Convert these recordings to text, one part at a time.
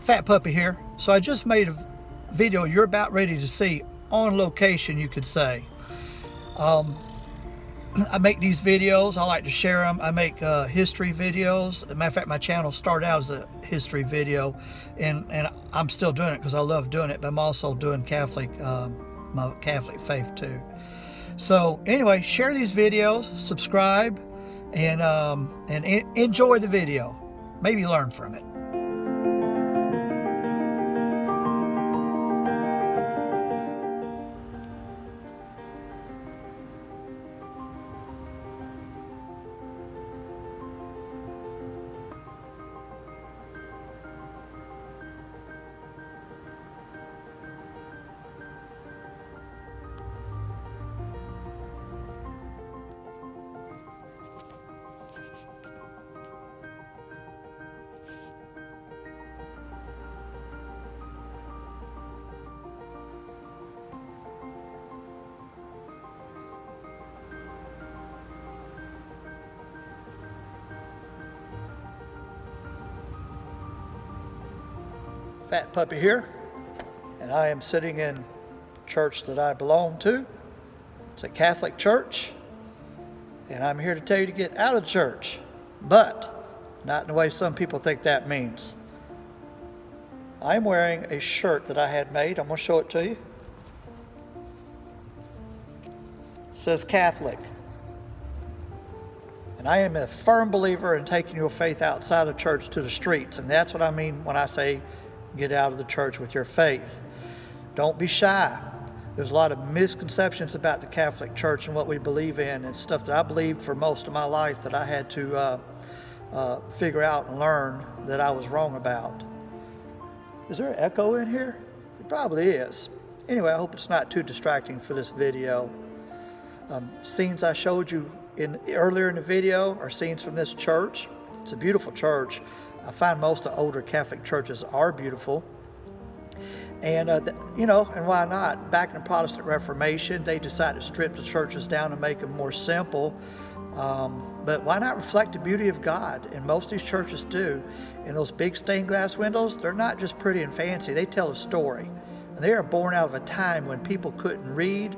Fat Puppy here. So I just made a video you're about ready to see on location, you could say. I make these videos, I like to share them. I make history videos. As a matter of fact, my channel started out as a history video, and I'm still doing it because I love doing it, but I'm also doing Catholic, my Catholic faith too. So anyway, share these videos, subscribe, and enjoy the video. Maybe learn from it. Fat Puppy here, and I am sitting in church that I belong to. It's a Catholic church, and I'm here to tell you to get out of the church, but not in the way some people think that means. I'm wearing a shirt that I had made. I'm going to show it to you. It says Catholic. And I am a firm believer in taking your faith outside the church to the streets, and that's what I mean when I say get out of the church with your faith. Don't be shy. There's a lot of misconceptions about the Catholic Church and what we believe in, and stuff that I believed for most of my life that I had to figure out and learn that I was wrong about. Is there an echo in here? It probably is. Anyway, I hope it's not too distracting for this video. Scenes I showed you earlier in the video are scenes from this church. It's a beautiful church. I find most of the older Catholic churches are beautiful. And, and why not? Back in the Protestant Reformation, they decided to strip the churches down and make them more simple. But why not reflect the beauty of God? And most of these churches do. And those big stained glass windows, they're not just pretty and fancy. They tell a story. And they are born out of a time when people couldn't read,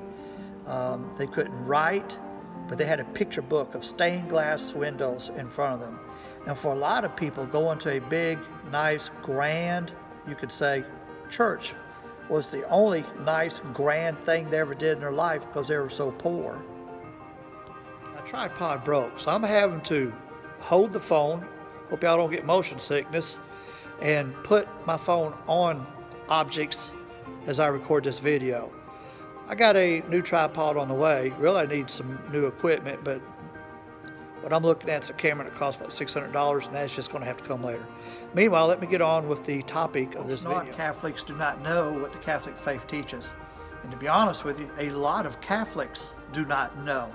they couldn't write, but they had a picture book of stained glass windows in front of them. And for a lot of people, going to a big, nice, grand, you could say, church was the only nice, grand thing they ever did in their life because they were so poor. My tripod broke, so I'm having to hold the phone, hope y'all don't get motion sickness, and put my phone on objects as I record this video. I got a new tripod on the way. Really, I need some new equipment, but what I'm looking at is a camera that costs about $600, and that's just going to have to come later. Meanwhile, let me get on with the topic of this video. Catholics do not know what the Catholic faith teaches. And to be honest with you, a lot of Catholics do not know.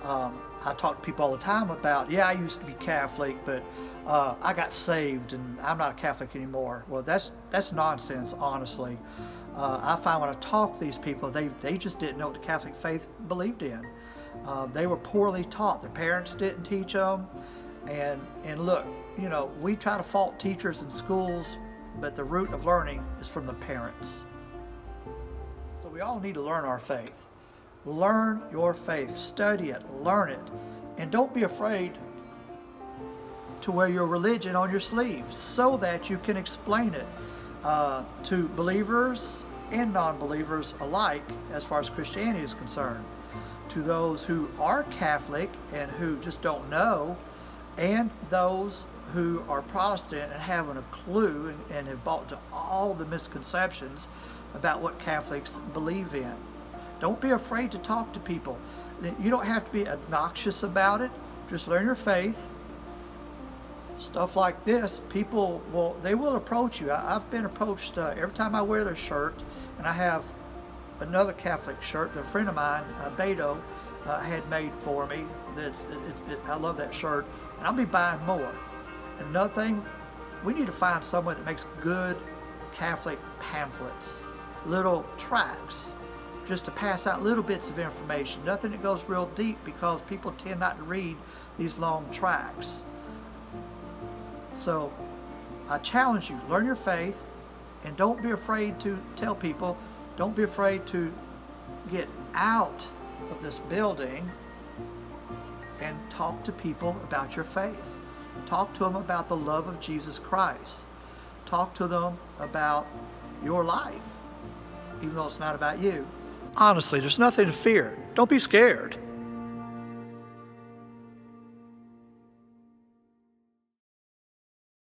I talk to people all the time about, yeah, I used to be Catholic, but I got saved and I'm not a Catholic anymore. Well, that's nonsense, honestly. I find when I talk to these people, they just didn't know what the Catholic faith believed in. They were poorly taught. Their parents didn't teach them. And look, we try to fault teachers in schools, but the root of learning is from the parents. So we all need to learn our faith. Learn your faith. Study it. Learn it. And don't be afraid to wear your religion on your sleeve so that you can explain it to believers and non-believers alike as far as Christianity is concerned. To those who are Catholic and who just don't know, and those who are Protestant and haven't a clue and have bought into all the misconceptions about what Catholics believe in. Don't be afraid to talk to people. You don't have to be obnoxious about it. Just learn your faith. Stuff like this, people will approach you. I've been approached every time I wear this shirt, and I have another Catholic shirt that a friend of mine, Beto, had made for me. I love that shirt, and I'll be buying more. And another thing, we need to find someone that makes good Catholic pamphlets, little tracts, just to pass out little bits of information. Nothing that goes real deep because people tend not to read these long tracts. So I challenge you, learn your faith, and don't be afraid to tell people. Don't be afraid to get out of this building and talk to people about your faith. Talk to them about the love of Jesus Christ. Talk to them about your life, even though it's not about you. Honestly, there's nothing to fear. Don't be scared.